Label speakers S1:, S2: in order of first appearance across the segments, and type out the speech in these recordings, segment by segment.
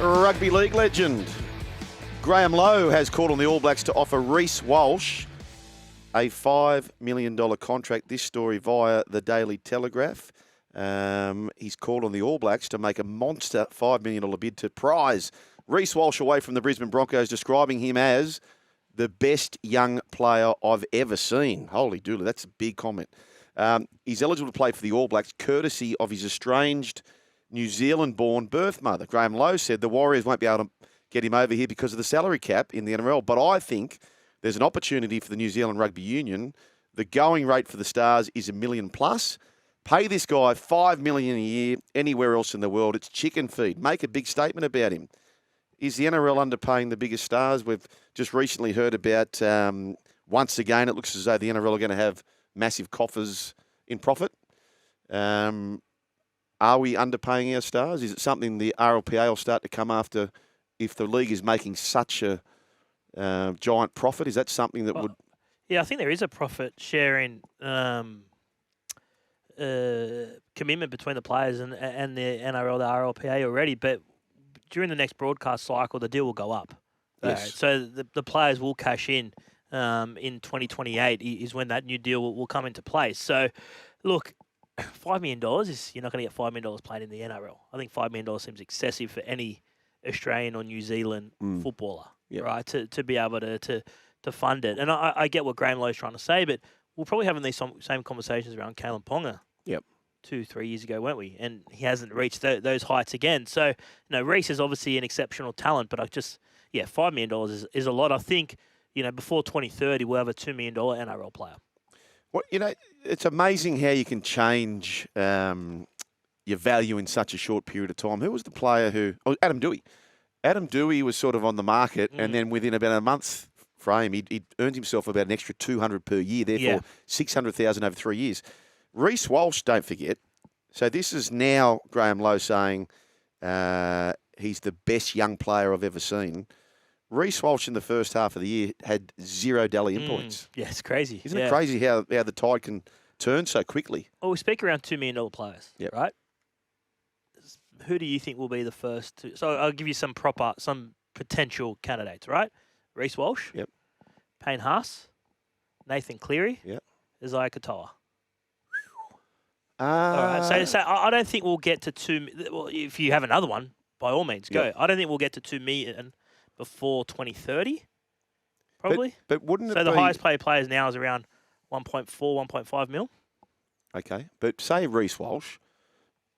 S1: Rugby league legend Graham Lowe has called on the All Blacks to offer Reece Walsh a $5 million contract. This story via the Daily Telegraph. He's called on the All Blacks to make a monster $5 million bid to prize Reece Walsh away from the Brisbane Broncos, describing him as the best young player I've ever seen. Holy dooly, that's a big comment. He's eligible to play for the All Blacks courtesy of his estranged New Zealand-born birth mother. Graham Lowe said the Warriors won't be able to get him over here because of the salary cap in the NRL, but I think there's an opportunity for the New Zealand Rugby Union. The going rate for the Stars is $1 million plus. Pay this guy $5 million a year anywhere else in the world. It's chicken feed. Make a big statement about him. Is the NRL underpaying the biggest stars? We've just recently heard about, once again, it looks as though the NRL are going to have massive coffers in profit. Are we underpaying our stars? Is it something the RLPA will start to come after if the league is making such a giant profit? Is that something that would...
S2: Yeah, I think there is a profit sharing commitment between the players and the NRL, the RLPA already, but during the next broadcast cycle, the deal will go up.
S1: Yes.
S2: So the players will cash in 2028 is when that new deal will come into place. So, look, $5 million is, you're not going to get $5 million playing in the NRL. I think $5 million seems excessive for any Australian or New Zealand footballer, right? To be able to fund it. And I get what Graham Lowe's trying to say, but we're probably having these same conversations around Kalen Ponga. 2-3 years ago, weren't we? And he hasn't reached those heights again. So, Reece is obviously an exceptional talent, but $5 million is a lot. I think, before 2030, we'll have a $2 million NRL player.
S1: Well, it's amazing how you can change your value in such a short period of time. Who was the player who... Oh, Adam Doueihi. Adam Doueihi was sort of on the market, and then within about a month frame, he earned himself about an extra $200 per year, therefore $600,000 over 3 years. Reece Walsh, don't forget. So this is now Graham Lowe saying he's the best young player I've ever seen. Reece Walsh in the first half of the year had 0 Dally-in points.
S2: Yeah, it's crazy.
S1: Isn't it crazy how the tide can turn so quickly?
S2: Well, we speak around $2 million players, right? Who do you think will be the first to... So I'll give you some potential candidates, right? Reece Walsh.
S1: Yep.
S2: Payne Haas. Nathan Cleary.
S1: Yep.
S2: Isaiah Katoa. All right. So I don't think we'll get to 2... Well, if you have another one, by all means, go. Yep. I don't think we'll get to 2 million before 2030, probably.
S1: But wouldn't it
S2: be... the highest paid players now is around 1.4, 1.5 mil.
S1: Okay. But say Reece Walsh,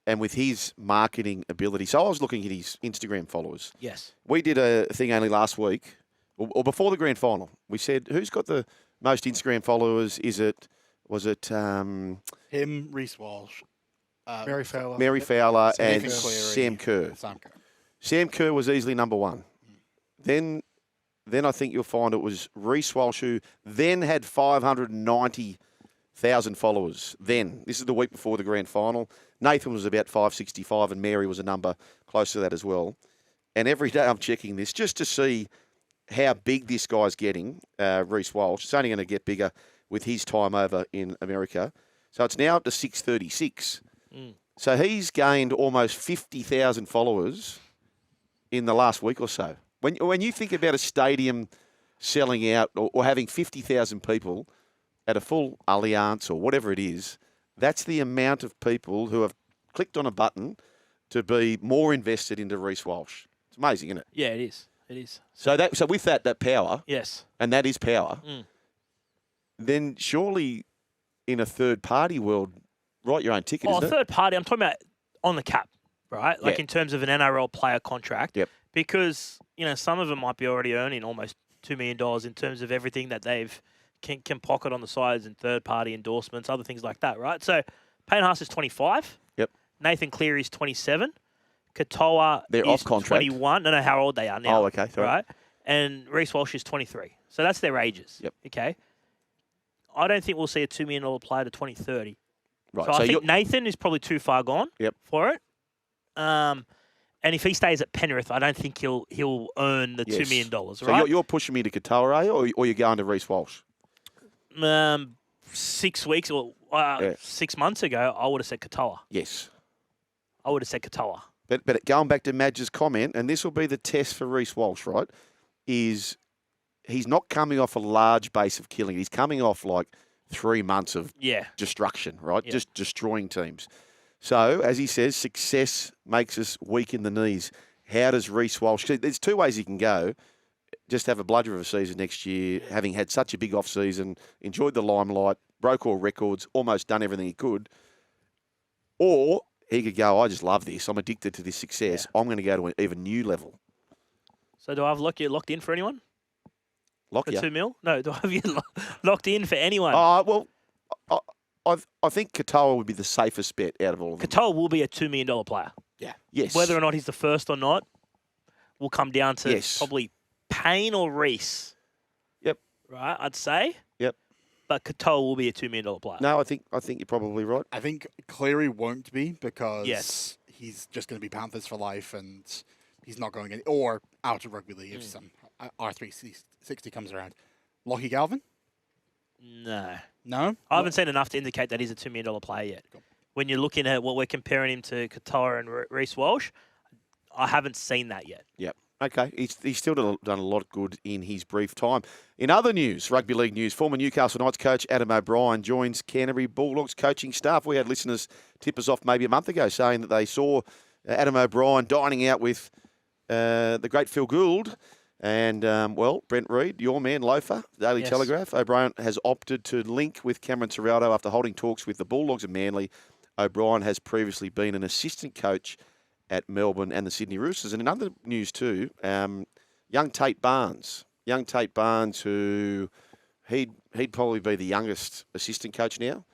S1: and with his marketing ability... So I was looking at his Instagram followers.
S2: Yes.
S1: We did a thing only last week, or before the grand final. We said, who's got the most Instagram followers? Was it
S3: him, Reece Walsh, Mary
S1: Fowler, and Sam Kerr.
S3: Sam Kerr.
S1: Sam Kerr was easily number one. Then I think you'll find it was Reece Walsh, who then had 590,000 followers. Then this is the week before the grand final. Nathan was about 565, and Mary was a number close to that as well. And every day I'm checking this just to see how big this guy's getting, Reece Walsh. It's only going to get bigger with his time over in America. So it's now up to 636. So he's gained almost 50,000 followers in the last week or so. When you think about a stadium selling out or having 50,000 people at a full Allianz or whatever it is, that's the amount of people who have clicked on a button to be more invested into Reece Walsh. It's amazing, isn't it?
S2: Yeah, it is. It is.
S1: So with that power,
S2: yes,
S1: and that is power, then surely in a third-party world, write your own ticket, isn't it?
S2: Third party, I'm talking about on the cap, right? Like in terms of an NRL player contract.
S1: Yep.
S2: Because, some of them might be already earning almost $2 million in terms of everything that they've can pocket on the sides and third-party endorsements, other things like that, right? So Payne Haas is 25.
S1: Yep.
S2: Nathan Cleary is 27. Katoa
S1: They're
S2: is
S1: off contract.
S2: 21. No, how old they are now.
S1: Oh, okay. Sorry.
S2: Right? And Reece Walsh is 23. So that's their ages.
S1: Yep.
S2: Okay. I don't think we'll see a $2 million player to 2030.
S1: Right.
S2: So I think Nathan is probably too far gone for it. And if he stays at Penrith, I don't think he'll earn the $2 million, right?
S1: So you're pushing me to Katoa, or you're going to Reece Walsh?
S2: 6 weeks or 6 months ago, I would have said Katoa.
S1: Yes.
S2: I would have said Katoa.
S1: But going back to Madge's comment, and this will be the test for Reece Walsh, right, is he's not coming off a large base of killing. He's coming off like 3 months of destruction, right?
S2: Yeah.
S1: Just destroying teams. So, as he says, success makes us weak in the knees. How does Reece Walsh... There's 2 ways he can go. Just have a bludger of a season next year, having had such a big off-season, enjoyed the limelight, broke all records, almost done everything he could. Or he could go, I just love this. I'm addicted to this success. I'm going to go to an even new level.
S2: So do I have locked in for anyone?
S1: Lock
S2: For
S1: you?
S2: 2 mil? No, do I have you locked in for anyone?
S1: Well, I think Katoa would be the safest bet out of all of them.
S2: Katoa will be a $2 million player.
S3: Yeah.
S1: Yes.
S2: Whether or not he's the first or not will come down to
S1: Yes.
S2: probably Payne or Reece.
S1: Yep.
S2: Right, I'd say.
S1: Yep.
S2: But Katoa will be a $2 million player.
S1: No, I think you're probably right.
S3: I think Cleary won't be because
S2: Yes.
S3: he's just going to be Panthers for life and he's not going or out of rugby league if some R360 comes around. Lockie Galvin?
S2: No.
S3: No?
S2: I haven't seen enough to indicate that he's a $2 million player yet.
S3: Cool.
S2: When you're looking at what we're comparing him to Katoa and Reece Walsh, I haven't seen that yet.
S1: Yep. Okay. He's still done a lot of good in his brief time. In other news, rugby league news, former Newcastle Knights coach Adam O'Brien joins Canterbury Bulldogs coaching staff. We had listeners tip us off maybe a month ago saying that they saw Adam O'Brien dining out with the great Phil Gould. And, Brent Reid, your man, Loafer, Daily
S2: Yes.
S1: Telegraph. O'Brien has opted to link with Cameron Ciraldo after holding talks with the Bulldogs of Manly. O'Brien has previously been an assistant coach at Melbourne and the Sydney Roosters. And in other news too, young Tate Barnes. Young Tate Barnes, who he'd probably be the youngest assistant coach now.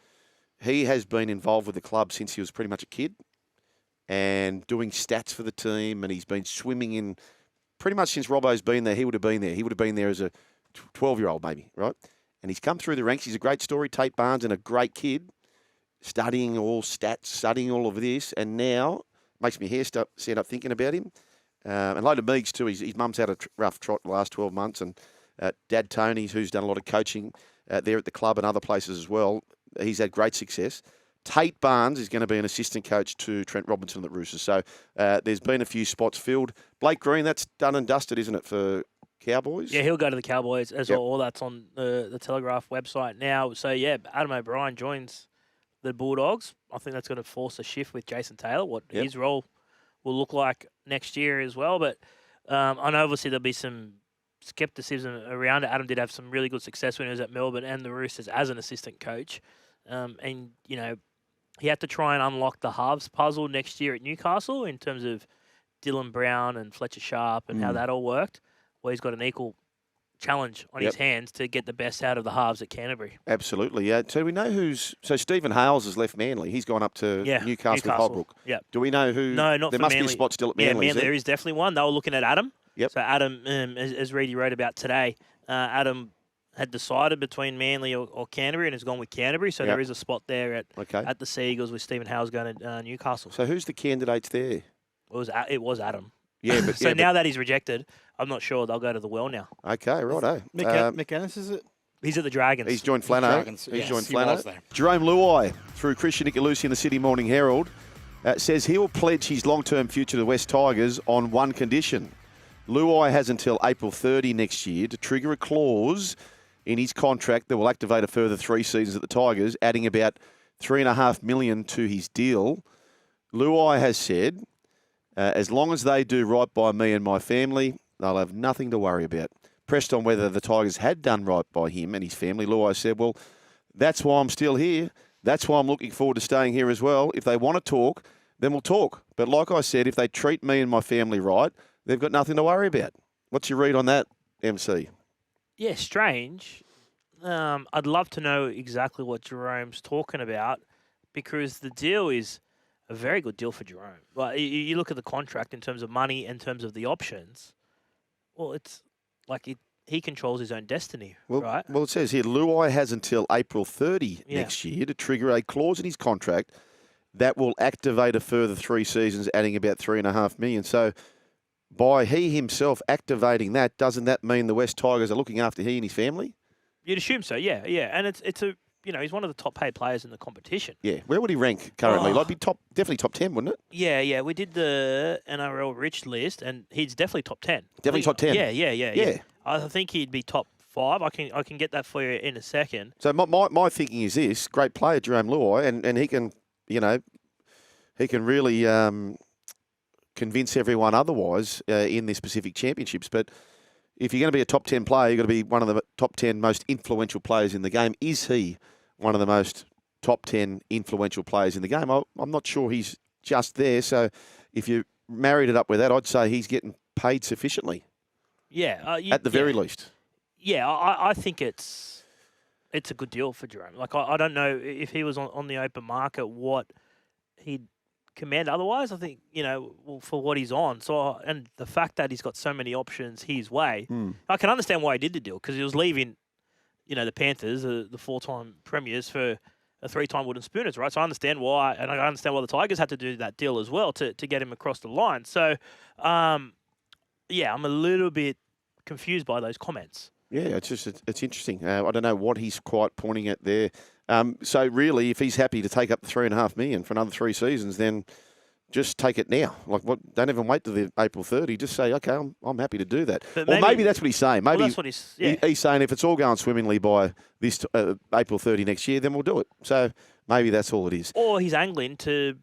S1: He has been involved with the club since he was pretty much a kid and doing stats for the team. And he's been swimming in... Pretty much since Robbo's been there, he would have been there. He would have been there as a 12-year-old maybe, right? And he's come through the ranks. He's a great story, Tate Barnes, and a great kid, studying all stats, studying all of this, and now makes me hair stand up thinking about him. And load of Meeks too. His mum's had a rough trot the last 12 months, and Dad Tony, who's done a lot of coaching there at the club and other places as well, he's had great success. Tate Barnes is going to be an assistant coach to Trent Robinson at the Roosters. So there's been a few spots filled. Blake Green, that's done and dusted, isn't it, for Cowboys?
S2: Yeah, he'll go to the Cowboys as well. All that's on the Telegraph website now. So, yeah, Adam O'Brien joins the Bulldogs. I think that's going to force a shift with Jason Taylor, what his role will look like next year as well. But I know obviously there'll be some scepticism around it. Adam did have some really good success when he was at Melbourne and the Roosters as an assistant coach. And, you know, he had to try and unlock the halves puzzle next year at Newcastle in terms of Dylan Brown and Fletcher Sharp and how that all worked. Well, he's got an equal challenge on his hands to get the best out of the halves at Canterbury.
S1: Absolutely, yeah. So we know who's... So Stephen Hales has left Manly. He's gone up to Newcastle with Holbrook.
S2: Yeah.
S1: Do we know who...
S2: No, not
S1: there
S2: for
S1: must
S2: Manly.
S1: be a spot still at Manly,
S2: Yeah, there is definitely one. They were looking at Adam.
S1: Yep.
S2: So Adam, as Reedy wrote about today, Adam had decided between Manly or Canterbury and has gone with Canterbury. So there is a spot there at the Sea Eagles with Stephen Hales going to Newcastle.
S1: So who's the candidates there?
S2: It was Adam.
S1: Yeah, but...
S2: So now that he's rejected, I'm not sure they'll go to the Well now.
S1: Okay, righto.
S3: Mick Ennis, is it?
S2: He's at the Dragons.
S1: He's joined Flano.
S3: Dragons,
S1: He's
S3: yes,
S1: joined
S3: he
S1: Flano.
S3: was there.
S1: Jarome Luai, through Christian Nicolucci in the Sydney Morning Herald, says he will pledge his long-term future to the West Tigers on one condition. Luai has until April 30 next year to trigger a clause in his contract that will activate a further 3 seasons at the Tigers, adding about $3.5 million to his deal. Luai has said, as long as they do right by me and my family, they'll have nothing to worry about. Pressed on whether the Tigers had done right by him and his family, Luai said, well, that's why I'm still here. That's why I'm looking forward to staying here as well. If they want to talk, then we'll talk. But like I said, if they treat me and my family right, they've got nothing to worry about. What's your read on that, MC?
S2: Yeah, strange. I'd love to know exactly what Jerome's talking about because the deal is a very good deal for Jarome. Well, you look at the contract in terms of money, in terms of the options. Well, it's like he controls his own destiny, right?
S1: Well, it says here, Luai has until April 30 next year to trigger a clause in his contract that will activate a further 3 seasons, adding about $3.5 million. So by he himself activating that, doesn't that mean the West Tigers are looking after he and his family?
S2: You'd assume so, yeah. And it's a he's one of the top paid players in the competition.
S1: Yeah. Where would he rank currently?
S2: Oh.
S1: Like, definitely top 10, wouldn't it?
S2: Yeah. We did the NRL Rich list, and he's definitely top 10.
S1: Definitely top 10?
S2: Yeah. I think he'd be top 5. I can get that for you in a second.
S1: So my thinking is this: great player, Jarome Luai, and he can, he can really convince everyone otherwise in this Pacific Championships. But if you're going to be a top 10 player, you've got to be one of the top 10 most influential players in the game. Is he one of the most top 10 influential players in the game? I'm not sure he's just there. So if you married it up with that, I'd say he's getting paid sufficiently.
S2: Yeah.
S1: At the very least.
S2: Yeah, I think it's a good deal for Jarome. Like, I don't know if he was on the open market, what he'd command otherwise. I think, for what he's on. So, and the fact that he's got so many options his way, I can understand why he did the deal, because he was leaving, the Panthers, the 4-time premiers, for a 3-time wooden spooners, right? So I understand why, and I understand why the Tigers had to do that deal as well to get him across the line. So, I'm a little bit confused by those comments.
S1: Yeah, it's interesting. I don't know what he's quite pointing at there. So really, if he's happy to take up the $3.5 million for another 3 seasons, then just take it now. Like, don't even wait till the April 30. Just say, okay, I'm happy to do that.
S2: But
S1: maybe that's what he's saying. Maybe
S2: that's what
S1: he's saying if it's all going swimmingly by this April 30 next year, then we'll do it. So maybe that's all it is.
S2: Or he's angling to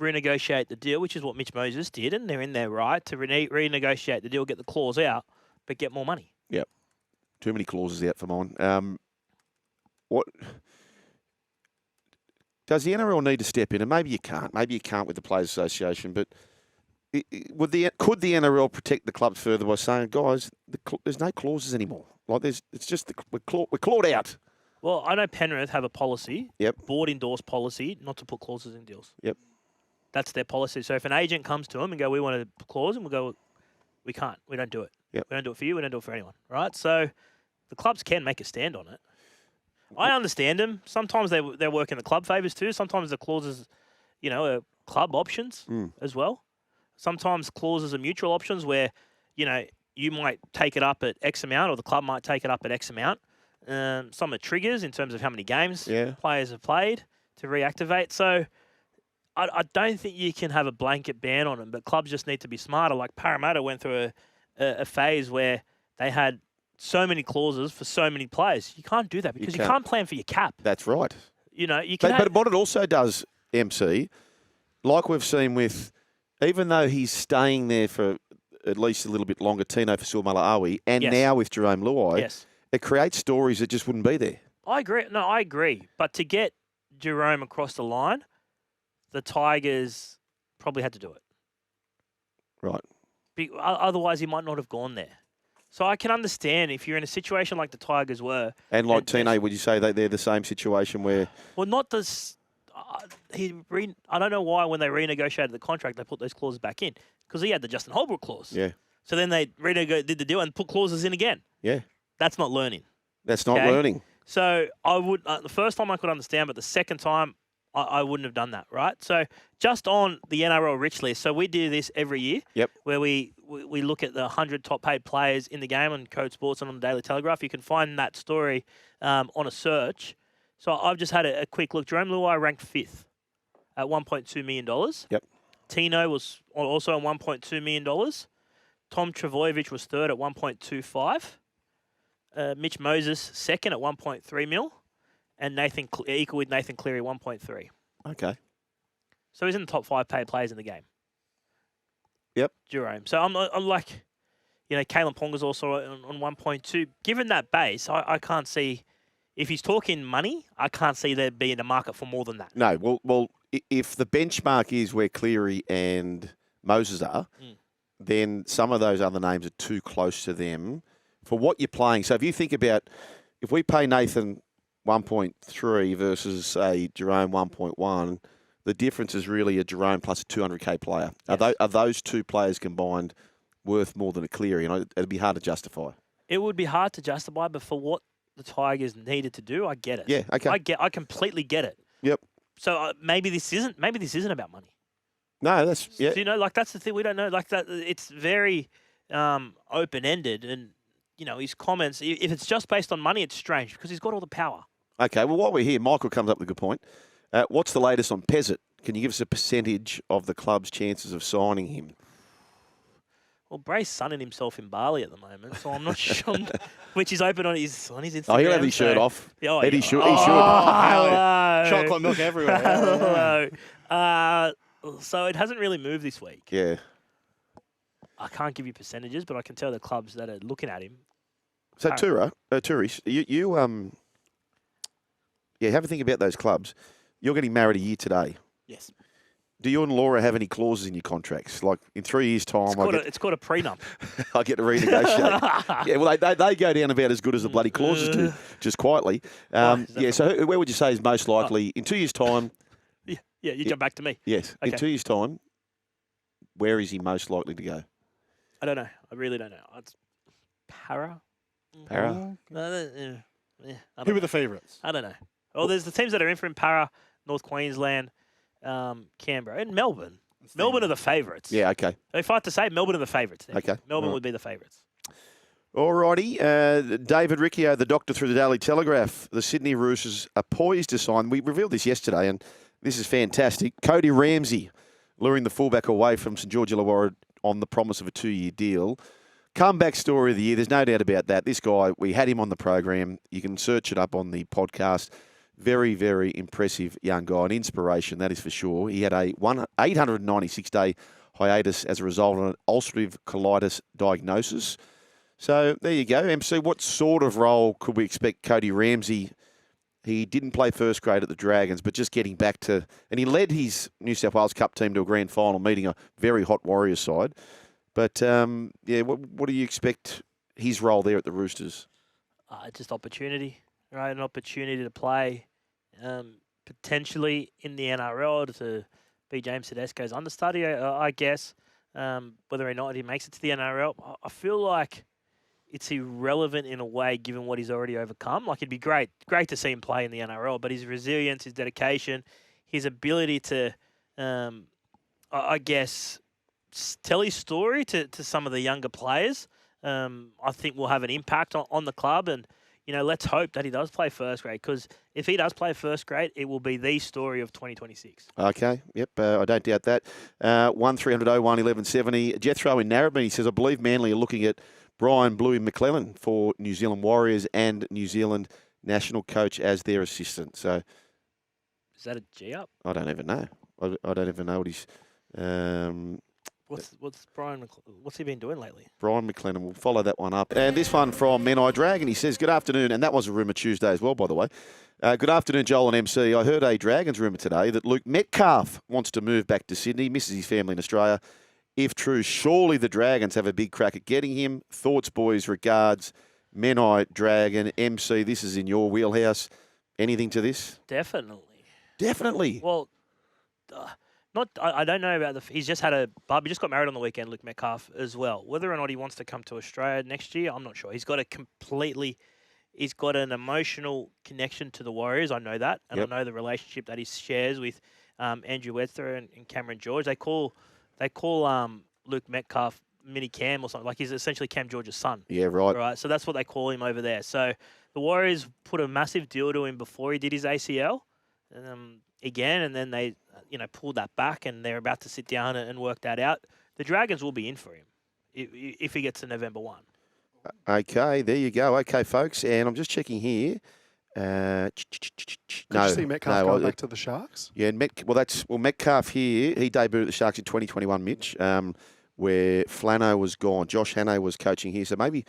S2: renegotiate the deal, which is what Mitch Moses did, and they're in their right to renegotiate the deal, get the clause out, but get more money.
S1: Yep. Too many clauses out for mine. What does the NRL need to step in? And maybe you can't. Maybe you can't with the Players Association. But could the NRL protect the clubs further by saying, guys, there's no clauses anymore? Like it's just we're clawed out.
S2: Well, I know Penrith have a policy.
S1: Yep.
S2: Board endorsed policy not to put clauses in deals.
S1: Yep.
S2: That's their policy. So if an agent comes to them and go, we want a clause, and we'll go, we can't. We don't do it.
S1: Yep.
S2: We don't do it for you. We don't do it for anyone. Right? So the clubs can make a stand on it. I understand them. Sometimes they're working the club favours too. Sometimes the clauses, are club options as well. Sometimes clauses are mutual options where, you might take it up at X amount or the club might take it up at X amount. Some are triggers in terms of how many games players have played to reactivate. So I don't think you can have a blanket ban on them, but clubs just need to be smarter. Like Parramatta went through a phase where they had so many clauses for so many players. You can't do that because you can't plan for your cap.
S1: That's right.
S2: You can.
S1: But what it also does, MC, like we've seen with, even though he's staying there for at least a little bit longer, Tino Fasuamalawi, and now with Jarome Luai, it creates stories that just wouldn't be there.
S2: I agree. No, I agree. But to get Jarome across the line, the Tigers probably had to do it.
S1: Right.
S2: Otherwise, he might not have gone there. So I can understand if you're in a situation like the Tigers were.
S1: And like Tino, would you say that they're the same situation where...
S2: Well, not this... I don't know why when they renegotiated the contract, they put those clauses back in. Because he had the Justin Holbrook clause.
S1: Yeah.
S2: So then they did the deal and put clauses in again.
S1: Yeah.
S2: That's not learning.
S1: That's not learning.
S2: So I would... the first time I could understand, but the second time... I wouldn't have done that, right? So just on the NRL Rich list, so we do this every year.
S1: Yep.
S2: Where we look at the 100 top paid players in the game on Code Sports and on the Daily Telegraph. You can find that story on a search. So I've just had a quick look. Jarome Luai ranked 5th at $1.2 million.
S1: Yep.
S2: Tino was also on $1.2 million. Tom Trbojevic was 3rd at 1.25. Mitch Moses 2nd at 1.3 mil. And equal with Nathan Cleary, 1.3.
S1: Okay.
S2: So he's in the top 5 paid players in the game.
S1: Yep.
S2: Jarome. So I'm like, Kalen Ponga's also on 1.2. Given that base, I can't see, if he's talking money, I can't see there being a market for more than that.
S1: No. Well, if the benchmark is where Cleary and Moses are, then some of those other names are too close to them for what you're playing. So if you think about, if we pay Nathan 1.3 versus, say, Jarome 1.1, the difference is really a Jarome plus a 200K player. Yes. Are those two players combined worth more than a Cleary? And it'd be hard to justify. It
S2: would be hard to justify, but for what the Tigers needed to do, I get it.
S1: Yeah, okay.
S2: I completely get it.
S1: Yep.
S2: So maybe this isn't about money.
S1: No, that's
S2: So, that's the thing we don't know. Like that, it's very open ended, and his comments. If it's just based on money, it's strange because he's got all the power.
S1: Okay, well, while we're here, Michael comes up with a good point. What's the latest on Pezet? Can you give us a percentage of the club's chances of signing him?
S2: Well, Bray's sunning himself in Bali at the moment, so I'm not sure which is open on his Instagram.
S1: Oh, he'll have his shirt off.
S2: Oh,
S1: He should.
S2: Hello.
S3: Chocolate milk everywhere.
S2: Hello. So it hasn't really moved this week.
S1: Yeah.
S2: I can't give you percentages, but I can tell the clubs that are looking at him.
S1: So, Turish, you have a think about those clubs. You're getting married a year today.
S2: Yes.
S1: Do you and Laura have any clauses in your contracts? Like in 3 years' time,
S2: it's called a prenup.
S1: I get to renegotiate. Yeah, well, they go down about as good as the bloody clauses do, just quietly. So where would you say is most likely in 2 years' time?
S2: Yeah, you jump back to me.
S1: Yes. Okay. In 2 years' time, where is he most likely to go?
S2: I don't know. I really don't know. It's Para?
S1: Para?
S3: Who are the favourites?
S2: I don't know. Well, there's the teams that are in for him: Para, North Queensland, Canberra, and Melbourne. Melbourne are the favourites.
S1: Yeah, okay.
S2: If I had to say, Melbourne are the favourites.
S1: Okay.
S2: Melbourne would be the favourites.
S1: All righty. David Riccio, the doctor through the Daily Telegraph. The Sydney Roosters are poised to sign. We revealed this yesterday, and this is fantastic. Cody Ramsey luring the fullback away from St George Illawarra on the promise of a 2-year deal. Comeback story of the year. There's no doubt about that. This guy, we had him on the program. You can search it up on the podcast. Very, very impressive young guy. An inspiration, that is for sure. He had a 896-day hiatus as a result of an ulcerative colitis diagnosis. So there you go. MC, what sort of role could we expect Cody Ramsey? He didn't play first grade at the Dragons, but just getting back to... And he led his New South Wales Cup team to a grand final, meeting a very hot Warriors side. But, what do you expect his role there at the Roosters?
S2: Just opportunity, right? An opportunity to play potentially in the NRL to be James Tedesco's understudy, I guess. Whether or not he makes it to the NRL, I feel like it's irrelevant in a way given what he's already overcome. Like, it'd be great to see him play in the NRL, but his resilience, his dedication, his ability to, I guess, tell his story to some of the younger players, I think will have an impact on the club. And, let's hope that he does play first grade, because if he does play first grade, it will be the story of 2026.
S1: Okay, yep, I don't doubt that. 1300-01-1170. Jethro in Narrabeen, he says, I believe Manly are looking at Brian Bluey McClellan for New Zealand Warriors and New Zealand national coach as their assistant. So,
S2: is that a G up?
S1: I don't even know. I don't even know what he's...
S2: What's Brian? What's he been doing lately?
S1: Brian McLennan. We'll follow that one up. And this one from Menai Dragon. He says, good afternoon. And that was a Rumour Tuesday as well, by the way. Good afternoon, Joel and MC. I heard a Dragons rumour today that Luke Metcalf wants to move back to Sydney, misses his family in Australia. If true, surely the Dragons have a big crack at getting him. Thoughts, boys. Regards, Menai Dragon. MC, this is in your wheelhouse. Anything to this?
S2: Definitely. Well... I don't know about he's just had a bub. He just got married on the weekend, Luke Metcalf, as well. Whether or not he wants to come to Australia next year, I'm not sure. He's got an emotional connection to the Warriors. I know that. And I know the relationship that he shares with Andrew Webster and Cameron George. They call Luke Metcalf mini Cam or something. Like, he's essentially Cam George's son.
S1: Yeah, right.
S2: Right. So that's what they call him over there. So the Warriors put a massive deal to him before he did his ACL. Again, and then they, pulled that back, and they're about to sit down and work that out. The Dragons will be in for him if he gets to November 1.
S1: Okay, there you go. Okay, folks, and I'm just checking here.
S4: Did you see Metcalf go back to the Sharks?
S1: Yeah, Metcalf here, he debuted at the Sharks in 2021, Mitch, where Flano was gone. Josh Hannay was coaching here. So maybe,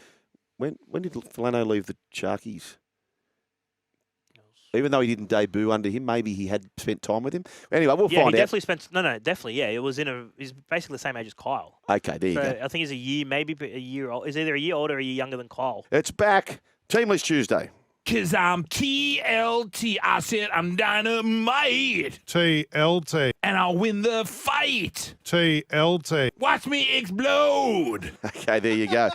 S1: when did Flano leave the Sharkies? Even though he didn't debut under him, maybe he had spent time with him. Anyway, we'll find out.
S2: Yeah, he definitely definitely, yeah. It was he's basically the same age as Kyle.
S1: Okay, there you go.
S2: I think he's a year old. He's either a year older or a year younger than Kyle.
S1: It's back. Teamless Tuesday.
S5: Cause I'm TLT. I said I'm dynamite.
S4: TLT.
S5: And I'll win the fight.
S4: TLT.
S5: Watch me explode.
S1: Okay, there you go.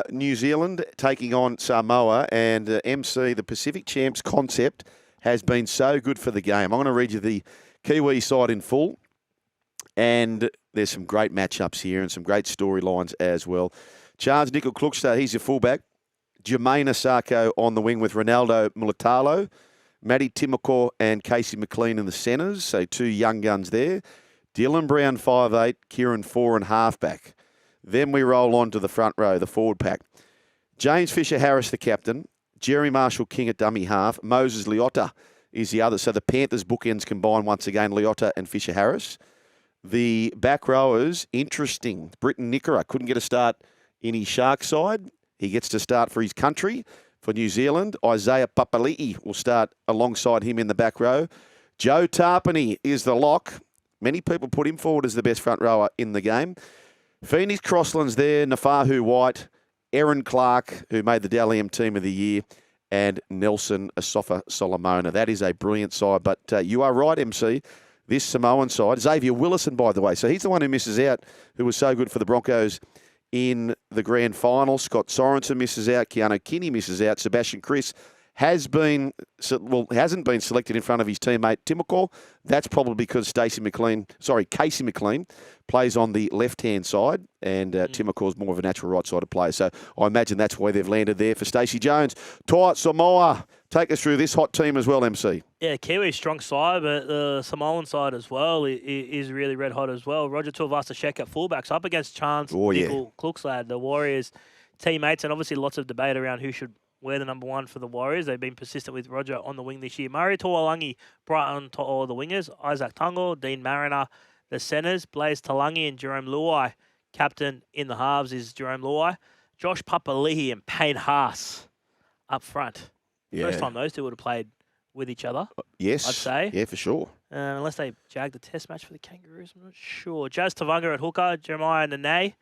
S1: New Zealand taking on Samoa, and MC, the Pacific Champs concept has been so good for the game. I'm going to read you the Kiwi side in full, and there's some great matchups here and some great storylines as well. Charles Nickel-Klukstad, he's your fullback. Jermaine Asako on the wing with Ronaldo Mulatalo. Matty Timoko and Casey McLean in the centres, so 2 young guns there. Dylan Brown, 5'8", Kieran 4 and halfback. Then we roll on to the front row, the forward pack. James Fisher-Harris, the captain. Jerry Marshall-King at dummy half. Moses Leota is the other. So the Panthers bookends combine once again, Leota and Fisher-Harris. The back rowers, interesting. Britton Nickera couldn't get a start in his Shark side. He gets to start for his country, for New Zealand. Isaiah Papali'i will start alongside him in the back row. Joe Tarpany is the lock. Many people put him forward as the best front rower in the game. Phoenix Crossland's there, Nafahu White, Aaron Clark, who made the Dally M Team of the Year, and Nelson Asofa Solomona. That is a brilliant side. But you are right, MC. This Samoan side, Xavier Willison, by the way. So he's the one who misses out, who was so good for the Broncos in the grand final. Scott Sorensen misses out. Keanu Kinney misses out. Sebastian Chris hasn't been selected in front of his teammate Timoko. That's probably because Casey McLean plays on the left-hand side, and Timoko's more of a natural right-sided player. So I imagine that's why they've landed there for Stacey Jones. Toa Samoa, take us through this hot team as well, MC.
S2: Yeah, Kiwi strong side, but the Samoan side as well is really red hot as well. Roger Tuivasa-Sheck at fullbacks up against Chance Nickel Klookslad, the Warriors teammates, and obviously lots of debate around who should wear the number 1 for the Warriors. They've been persistent with Roger on the wing this year. Murray Tuolangi, Brighton To'o, the wingers. Isaac Tungo, Dean Mariner, the centres. Blaze Talangi and Jarome Luai. Captain in the halves is Jarome Luai. Josh Papali'i and Payne Haas up front.
S1: Yeah.
S2: First time those two would have played with each other.
S1: Yes.
S2: I'd say.
S1: Yeah, for sure.
S2: Unless they jagged the test match for the Kangaroos. I'm not sure. Jazz Tavanga at hooker. Jeremiah Nene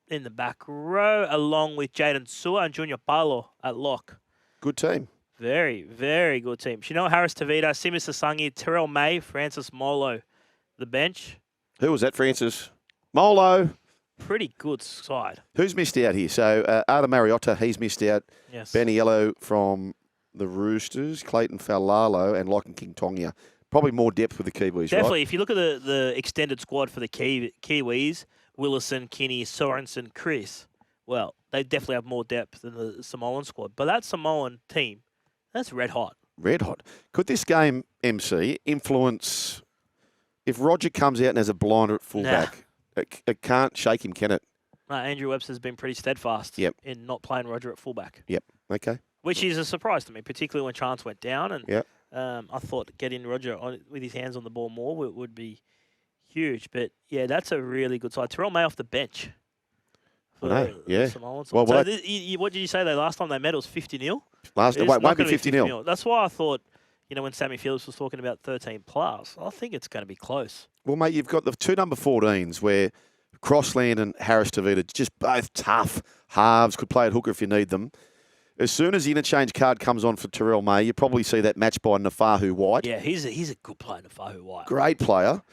S2: in the back row, along with Jaden Sua and Junior Paulo at lock.
S1: Good team.
S2: Very, very good team. Chanel Harris-Tavita, Simi Sasangi, Terrell May, Francis Molo, the bench.
S1: Who was that, Francis? Molo.
S2: Pretty good side.
S1: Who's missed out here? So Arda Mariota, he's missed out.
S2: Yes.
S1: Baniello from the Roosters, Clayton Falalo, and Locken King Tongia. Probably more depth with the Kiwis,
S2: Definitely.
S1: right?
S2: If you look at the extended squad for the Kiwis, Willison, Kinney, Sorensen, Chris, well, they definitely have more depth than the Samoan squad. But that Samoan team, that's red hot.
S1: Red hot. Could this game, MC, influence... If Roger comes out and has a blinder at fullback, it can't shake him, can it?
S2: Andrew Webster's been pretty steadfast in not playing Roger at fullback.
S1: Yep. Okay.
S2: Which is a surprise to me, particularly when Chance went down. And
S1: I
S2: thought getting Roger with his hands on the ball more would be huge. But, yeah, that's a really good side. Terrell May off the bench. For the Samoan side. What did you say last time they met? It was 50-0?
S1: Won't be 50-0.
S2: That's why I thought, when Sammy Phillips was talking about 13+, I think it's going to be close.
S1: Well, mate, you've got the 2 number 14s where Crossland and Harris-Tavita, just both tough halves, could play at hooker if you need them. As soon as the interchange card comes on for Terrell May, you probably see that match by Nafahu White.
S2: Yeah, he's a good player, Nafahu White.
S1: Great player.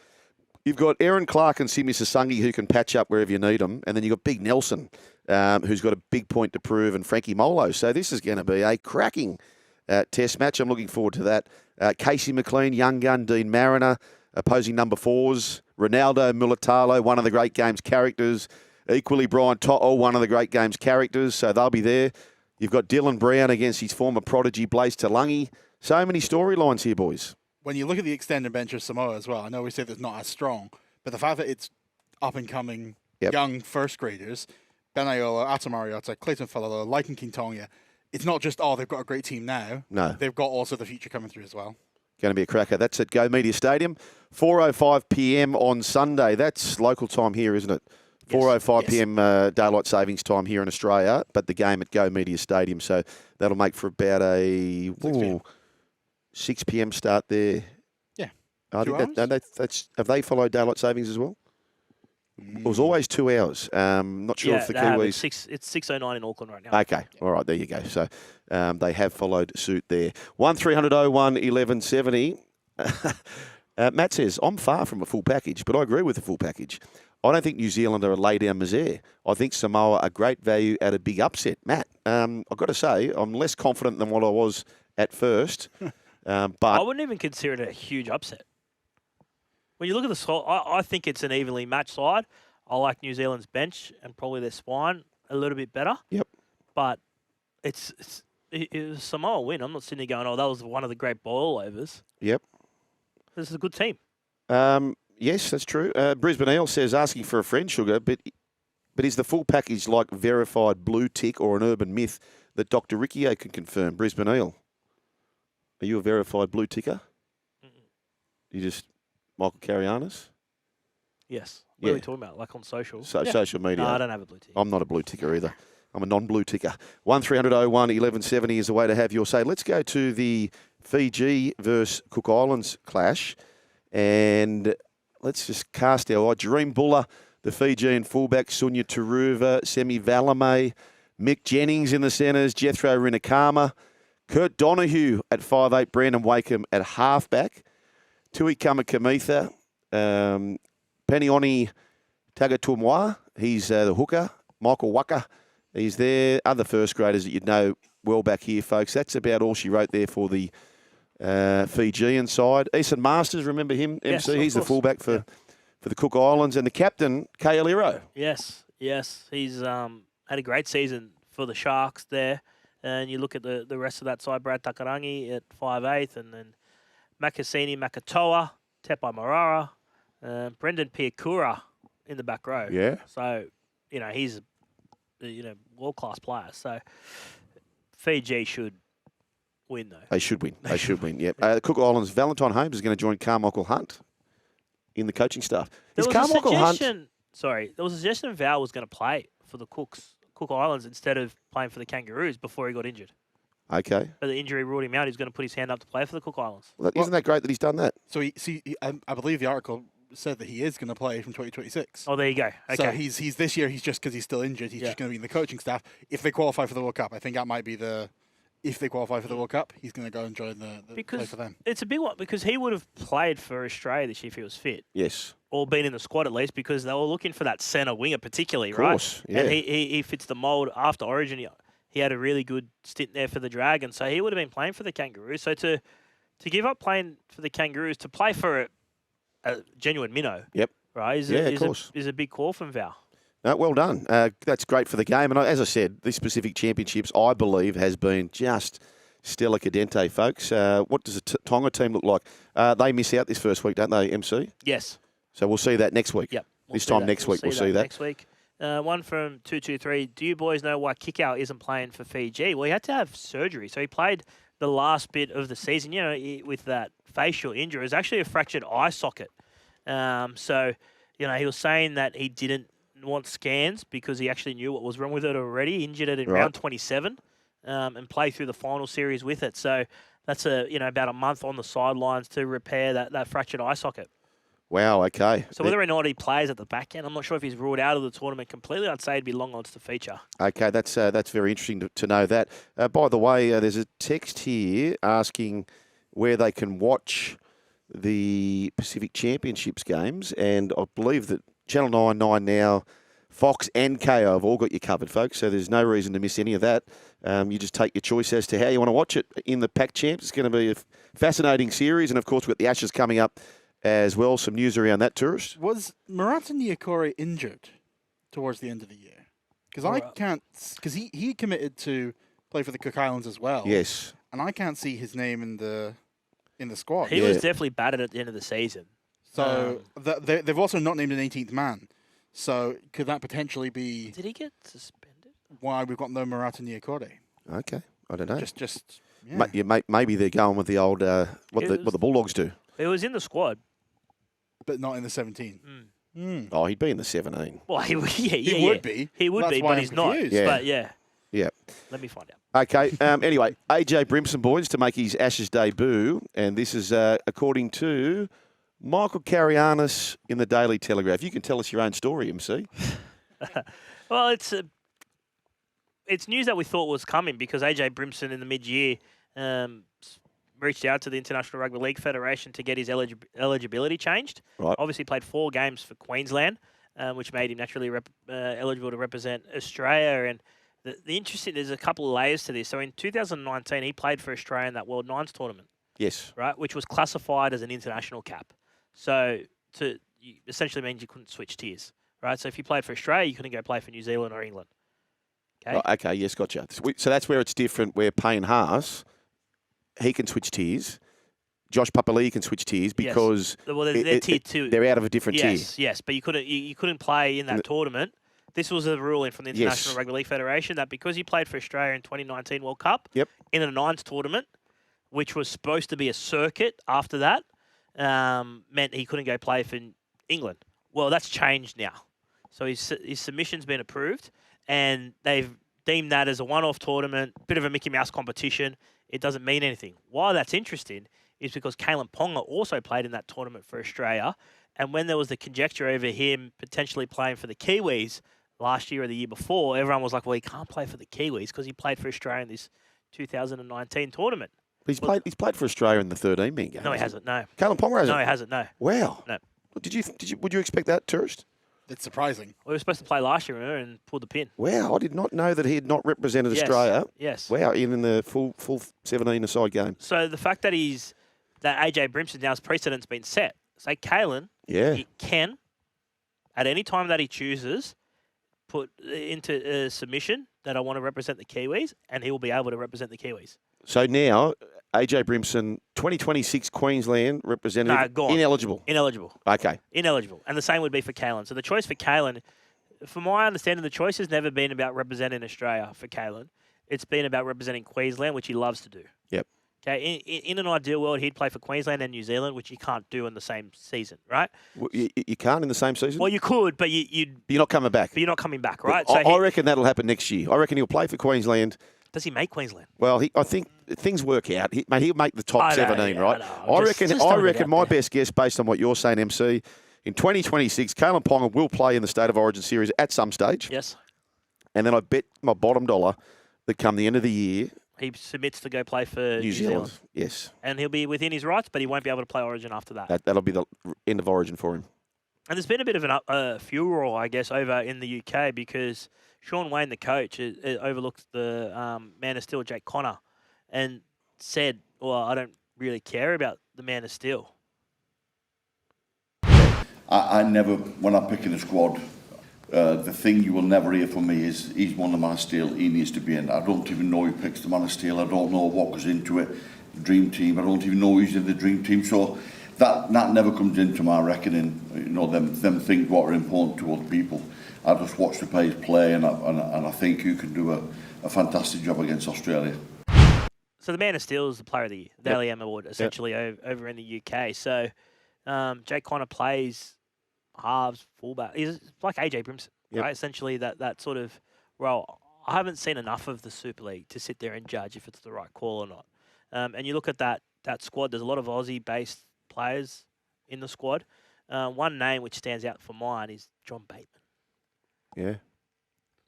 S1: You've got Aaron Clark and Simi Sasangi who can patch up wherever you need them. And then you've got Big Nelson, who's got a big point to prove, and Frankie Molo. So this is going to be a cracking test match. I'm looking forward to that. Casey McLean, young gun, Dean Mariner, opposing number 4s. Ronaldo Mulatalo, one of the great game's characters. Equally, Brian To'o, one of the great game's characters. So they'll be there. You've got Dylan Brown against his former prodigy, Blaze Talangi. So many storylines here, boys.
S3: When you look at the extended bench of Samoa as well, I know we said it's not as strong, but the fact that it's up-and-coming young first graders, Ben Aiolo, Ata Mariota, Clayton Falalo, Lycan King Tongia, it's not just, they've got a great team now. No. They've got also the future coming through as well.
S1: Going to be a cracker. That's at Go Media Stadium, 4:05 p.m. on Sunday. That's local time here, isn't it? 4:05 p.m. Daylight savings time here in Australia, but the game at Go Media Stadium. So that'll make for about a 6 p.m. start there.
S3: Yeah.
S1: I think have they followed daylight savings as well? It was always 2 hours. Not sure if the Kiwis...
S2: It's 6:09 in Auckland right now.
S1: Okay. All right. There you go. So they have followed suit there. 1300 01 1170. Matt says, I'm far from a full package, but I agree with the full package. I don't think New Zealand are a lay-down misère. I think Samoa are great value at a big upset. Matt, I've got to say, I'm less confident than what I was at first. But
S2: I wouldn't even consider it a huge upset. When you look at the side, I think it's an evenly matched side. I like New Zealand's bench and probably their spine a little bit better.
S1: Yep.
S2: But it's it was a Samoa win. I'm not sitting there going, oh, that was one of the great boil-overs.
S1: Yep.
S2: This is a good team.
S1: Yes, that's true. Brisbane Eel says, asking for a friend, Sugar, but is the full package like verified blue tick or an urban myth that Dr. Riccio can confirm? Brisbane Eel, are you a verified blue ticker? You just Michael Caryannis?
S2: Yes. What are we talking about? Like on social?
S1: Social media.
S2: No, I don't have a blue tick.
S1: I'm not a blue ticker either. I'm a non-blue ticker. 1300-01-1170 is the way to have your say. Let's go to the Fiji versus Cook Islands clash. And let's just cast our eye. Jarome Buller, the Fijian fullback, Sunya Turuva, Semi Valame, Mick Jennings in the centres, Jethro Rinakama, Kurt Donahue at 5'8", Brandon Wakeham at halfback, Tui Kamakamitha, Penioni Tagatumwa, he's the hooker, Michael Waka, he's there, other first graders that you'd know well back here, folks. That's about all she wrote there for the Fijian side. Eason Masters, remember him, MC?
S2: Yes,
S1: he's the fullback for the Cook Islands, and the captain, Kaeliro.
S2: Yes. He's had a great season for the Sharks there. And you look at the rest of that side, Brad Takarangi at 5'8", and then Makasini Makatoa, Tepai Marara, Brendan Piakura in the back row.
S1: Yeah.
S2: So, he's world-class player. So, Fiji should win, though.
S1: They should win. They should win, yep. Cook Islands, Valentine Holmes is going to join Carmichael Hunt in the coaching staff.
S2: There was
S1: Carmichael
S2: a suggestion Val was going to play for the Cook Islands instead of playing for the Kangaroos before he got injured.
S1: Okay.
S2: But the injury ruled him out. He's going to put his hand up to play for the Cook Islands.
S1: Well, isn't that great that he's done that?
S3: So I believe the article said that he is going to play from 2026.
S2: Oh, there you go. Okay.
S3: So he's this year. He's just because he's still injured. He's just going to be in the coaching staff. If they qualify for the World Cup, I think that might be if they qualify for the World Cup, he's going to go and join the play for them.
S2: It's a big one because he would have played for Australia this year if he was fit.
S1: Yes.
S2: Or been in the squad at least because they were looking for that centre winger particularly,
S1: of course,
S2: right?
S1: Yeah.
S2: And he fits the mould after Origin. He had a really good stint there for the Dragons, so he would have been playing for the Kangaroos. So to give up playing for the Kangaroos to play for a genuine minnow,
S1: yep,
S2: right, is a big call from Val.
S1: No, well done. That's great for the game. And as I said, this Pacific Championships, I believe, has been just stellar cadente, folks. What does the Tonga team look like? They miss out this first week, don't they, MC?
S2: Yes.
S1: So we'll see that next week.
S2: Yep.
S1: This time next week, we'll see that.
S2: Next week. One from 223. Do you boys know why Kickout isn't playing for Fiji? Well, he had to have surgery. So he played the last bit of the season, with that facial injury. It was actually a fractured eye socket. So, he was saying that he didn't want scans because he actually knew what was wrong with it already. He injured it in round 27 and played through the final series with it. So that's about a month on the sidelines to repair that fractured eye socket.
S1: Wow, okay.
S2: So whether or not he plays at the back end, I'm not sure if he's ruled out of the tournament completely. I'd say it'd be long odds to feature.
S1: Okay, that's very interesting to know that. By the way, there's a text here asking where they can watch the Pacific Championships games, and I believe that Channel 9 Now, Fox and KO have all got you covered, folks, so there's no reason to miss any of that. You just take your choice as to how you want to watch it in the Pac Champs. It's going to be a fascinating series, and of course we've got the Ashes coming up as well. Some news around that, tourist.
S3: Was Marata Niokore injured towards the end of the year? Because I can't, because he committed to play for the Cook Islands as well.
S1: Yes.
S3: And I can't see his name in the squad.
S2: He was definitely battered at the end of the season.
S3: So they've also not named an 18th man. So could that potentially be?
S2: Did he get suspended?
S3: Why we've got no Marata Niokore?
S1: Okay, I don't know.
S3: Just yeah.
S1: Maybe they're going with the old what the Bulldogs do.
S2: It was in the squad,
S3: but not in the 17.
S1: Oh, he'd be in the 17.
S2: Well, he would be. He would
S3: That's
S2: be,
S3: why
S2: but
S3: I'm
S2: he's not.
S3: confused.
S2: But yeah. Let me find out.
S1: Okay. Anyway, AJ Brimson, boys, to make his Ashes debut, and this is according to Michael Caryannis in the Daily Telegraph. You can tell us your own story, MC.
S2: Well, it's news that we thought was coming because AJ Brimson in the mid-year reached out to the International Rugby League Federation to get his eligibility changed.
S1: Right.
S2: Obviously played 4 games for Queensland, which made him naturally eligible to represent Australia. And the interesting, there's a couple of layers to this. So in 2019, he played for Australia in that World Nines tournament.
S1: Yes.
S2: Right, which was classified as an international cap. So essentially means you couldn't switch tiers. Right, so if you played for Australia, you couldn't go play for New Zealand or England. Okay.
S1: Oh, okay, yes, gotcha. So that's where it's different, where Payne Haas, he can switch tiers. Josh Papali'i can switch tiers because
S2: well, they're tier 2.
S1: They're out of a different tier.
S2: Yes, but you couldn't play in that tournament. This was a ruling from the International Rugby League Federation that because he played for Australia in 2019 World Cup in a nines tournament, which was supposed to be a circuit after that, meant he couldn't go play for England. Well, that's changed now. So his submission's been approved, and they've deemed that as a one-off tournament, bit of a Mickey Mouse competition. It doesn't mean anything. Why that's interesting is because Kalen Ponga also played in that tournament for Australia, and when there was the conjecture over him potentially playing for the Kiwis last year or the year before, everyone was like, well, he can't play for the Kiwis because he played for Australia in this 2019 tournament.
S1: He's played for Australia in the 13-man game.
S2: No, he hasn't, no.
S1: Kalen Ponga hasn't?
S2: No, he hasn't, no.
S1: Wow.
S2: No.
S1: Would you expect that, Tourist?
S3: It's surprising.
S2: We were supposed to play last year, remember, and pulled the pin.
S1: Wow, I did not know that he had not represented Australia.
S2: Yes.
S1: Wow, in the full 17-a-side game.
S2: So the fact that AJ Brimson now's precedent's been set. So Kalen, he can, at any time that he chooses, put into a submission that I want to represent the Kiwis, and he will be able to represent the Kiwis.
S1: So now, AJ Brimson, 2026 Queensland representative,
S2: No, gone.
S1: Ineligible. Okay.
S2: Ineligible. And the same would be for Kalen. So the choice for Kalen, from my understanding, the choice has never been about representing Australia for Kalen. It's been about representing Queensland, which he loves to do.
S1: Yep.
S2: Okay, in an ideal world, he'd play for Queensland and New Zealand, which you can't do in the same season, right?
S1: Well, you can't in the same season?
S2: Well, you could, but
S1: You're not coming back.
S2: But you're not coming back, right?
S1: So I reckon that'll happen next year. I reckon he'll play for Queensland.
S2: Does he make Queensland?
S1: Well, I think things work out. He'll make the top 17, right?
S2: I
S1: reckon my best guess, based on what you're saying, MC, in 2026, Kalen Ponga will play in the State of Origin series at some stage.
S2: Yes.
S1: And then I bet my bottom dollar that come the end of the year,
S2: he submits to go play for
S1: New Zealand. Yes.
S2: And he'll be within his rights, but he won't be able to play Origin after that.
S1: That'll be the end of Origin for him.
S2: And there's been a bit of a furor, I guess, over in the UK because Sean Wayne, the coach, overlooked the Man of Steel, Jake Connor, and said, well, I don't really care about the Man of Steel.
S6: I never, when I'm picking a squad, the thing you will never hear from me is he's one of the Man of Steel, he needs to be in. I don't even know who picks the Man of Steel. I don't know what goes into it. The Dream Team, I don't even know who's in the Dream Team. So that never comes into my reckoning. You know, them things what are important to other people. I just watch the players play, and I think you can do a fantastic job against Australia.
S2: So the Man of Steel is the Player of the Year, the Dally M Award, essentially over in the UK. So Jake Connor plays halves, fullback. He's like AJ Brimson, right? Essentially that sort of role. I haven't seen enough of the Super League to sit there and judge if it's the right call or not. And you look at that squad, there's a lot of Aussie-based players in the squad. One name which stands out for mine is John Bateman.
S1: Yeah.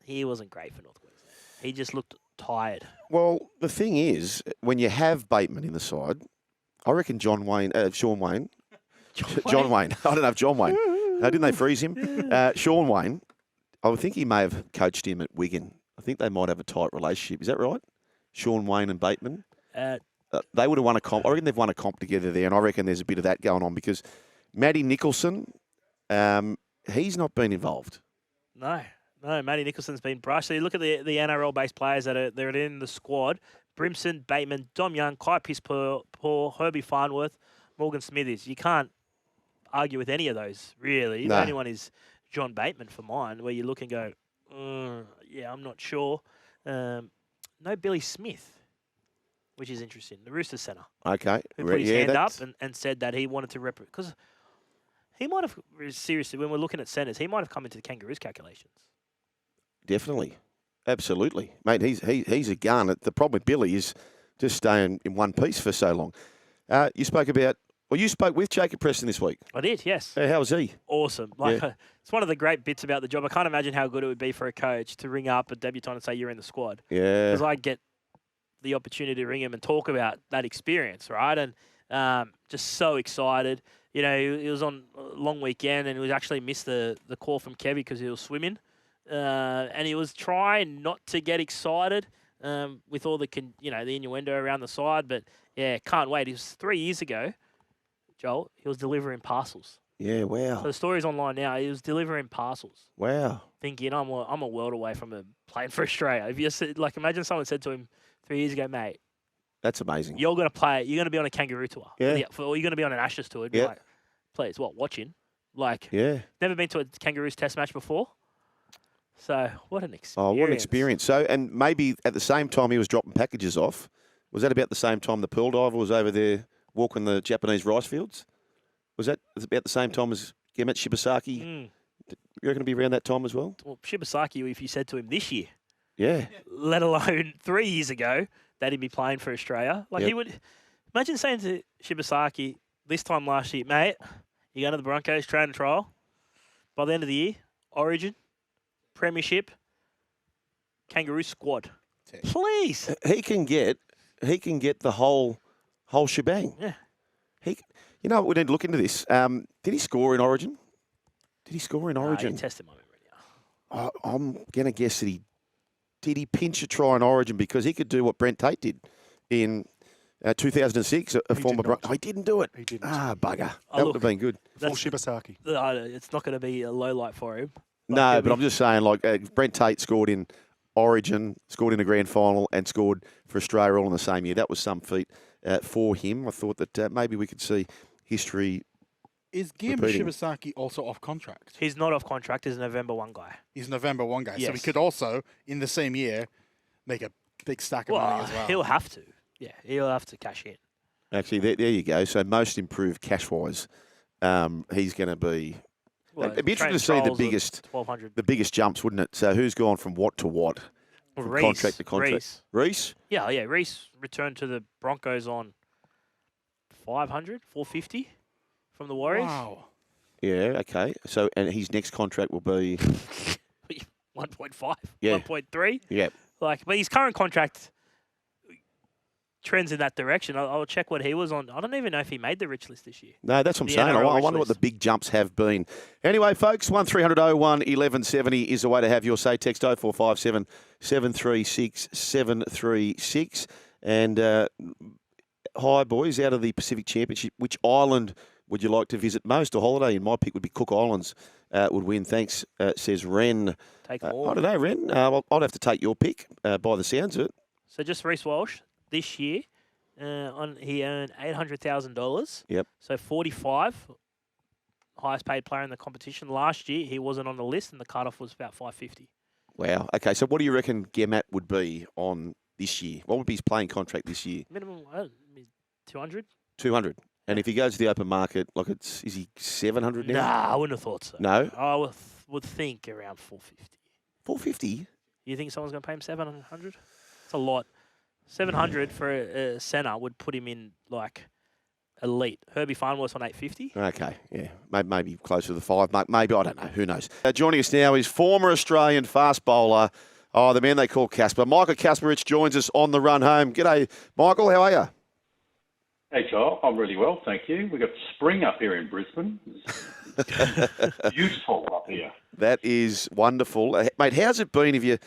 S2: He wasn't great for North Queensland. He just looked tired.
S1: Well, the thing is, when you have Bateman in the side, I reckon Sean Wayne. I don't know if John Wayne. Didn't they freeze him? Sean Wayne, I would think he may have coached him at Wigan. I think they might have a tight relationship. Is that right? Sean Wayne and Bateman? They would have won a comp. I reckon they've won a comp together there, and I reckon there's a bit of that going on because Matty Nicholson, he's not been involved.
S2: No, Matty Nicholson's been brushed. So you look at the NRL-based players that are in the squad: Brimson, Bateman, Dom Young, Kai Piss-Poor, Herbie Farnworth, Morgan Smithies. You can't argue with any of those, really.
S1: No.
S2: The only one is John Bateman for mine, where you look and go, I'm not sure. No Billy Smith, which is interesting. The Roosters centre.
S1: Okay.
S2: Who put his hand up and said that he wanted to represent. Because he might have, seriously, when we're looking at centres, he might have come into the Kangaroos calculations.
S1: Definitely. Absolutely. Mate, he's a gun. The problem with Billy is just staying in one piece for so long. You spoke with Jacob Preston this week.
S2: I did, yes.
S1: How was he?
S2: Awesome. It's one of the great bits about the job. I can't imagine how good it would be for a coach to ring up a debutant and say you're in the squad.
S1: Yeah.
S2: Because I get the opportunity to ring him and talk about that experience, right? And just so excited. You know, he was on a long weekend and he actually missed the call from Kevy because he was swimming. And he was trying not to get excited with all the innuendo around the side. But, yeah, can't wait. It was 3 years ago, Joel, he was delivering parcels
S1: Yeah,
S2: So
S1: wow.
S2: the story's online now. He was delivering parcels,
S1: Wow.
S2: thinking I'm a world away from playing for Australia. If you said, like, imagine someone said to him 3 years ago, mate,
S1: That's amazing.
S2: you're going to play. You're going to be on a kangaroo tour.
S1: Yeah.
S2: Or you're going to be on an Ashes tour. He'd be
S1: Yeah.
S2: like, please, what, watching? Like,
S1: Yeah.
S2: never been to a Kangaroos test match before. So, what an experience.
S1: Oh, what an experience. So, and maybe at the same time he was dropping packages off, was that about the same time the pearl diver was over there walking the Japanese rice fields? Was that about the same time as Gehamat Shibasaki? You reckon it'd be around that time as well?
S2: Well, Shibasaki, if you said to him this year,
S1: Yeah.
S2: let alone 3 years ago, that he'd be playing for Australia. Like, he would... Imagine saying to Shibasaki this time last year, mate, you're going to the Broncos training trial. By the end of the year, Origin, Premiership, Kangaroo squad. Please.
S1: He can get the whole shebang.
S2: Yeah.
S1: You know, we need to look into this. Did he score in Origin? Did he score in Origin?
S2: Tested my memory now.
S1: I'm going to guess that he pinch a try in Origin because he could do what Brent Tate did in 2006, a former Bronco. Oh, he didn't do it.
S4: He didn't.
S1: Ah, bugger. That would have been good.
S4: Full Shibasaki.
S2: It's not going to be a low light for him.
S1: No, but I'm just saying, like, Brent Tate scored in Origin, scored in a grand final, and scored for Australia all in the same year. That was some feat for him. I thought that maybe we could see history.
S3: Is Gehamat Shibasaki also off contract?
S2: He's not off contract. He's a November 1 guy.
S3: He's a November 1 guy.
S2: Yes.
S3: So he could also, in the same year, make a big stack of money as well.
S2: He'll have to. Yeah, he'll have to cash in.
S1: Actually, there you go. So most improved cash-wise, he's going to be... It'd be interesting to see the biggest jumps, wouldn't it? So who's gone from what to what? From contract to contract. Reece?
S2: Yeah. Reece returned to the Broncos on 450 from the Warriors.
S3: Wow.
S1: Yeah, okay. So, and his next contract will be
S2: 1.5,
S1: Yeah.
S2: 1.3.
S1: Yeah.
S2: But his current contract trends in that direction. I'll check what he was on. I don't even know if he made the rich list this year.
S1: No, that's what I'm saying. I
S2: NRL
S1: wonder what the big jumps have been. Anyway, folks, 1300 01 1170 is the way to have your say. Text 0457 736 736. And hi, boys, out of the Pacific Championship, which island would you like to visit most? A holiday in my pick would be Cook Islands would win. Thanks, says Ren.
S2: Take more.
S1: I don't know, Ren. I'd have to take your pick by the sounds of it.
S2: So just Reece Walsh this year, he earned $800,000.
S1: Yep.
S2: So 45, highest paid player in the competition. Last year, he wasn't on the list, and the cutoff was about 550.
S1: Wow. Okay, so what do you reckon Gehamat would be on this year? What would be his playing contract this year?
S2: Minimum 200.
S1: 200. And if he goes to the open market, like is he 700 now?
S2: Nah, I wouldn't have thought so.
S1: No?
S2: I would think around 450.
S1: 450?
S2: You think someone's going to pay him 700? It's a lot. 700 for a centre would put him in, like, elite. Herbie Farnworth's on 850.
S1: Okay, yeah. Maybe closer to the 5. Maybe, I don't know. Who knows? Joining us now is former Australian fast bowler, the man they call Casper. Michael Kasprowicz joins us on the run home. G'day, Michael. How are you?
S7: Hey, Joel. I'm really well, thank you. We've got spring up here in Brisbane. It's beautiful up here.
S1: That is wonderful. Mate, how's it been? Have you?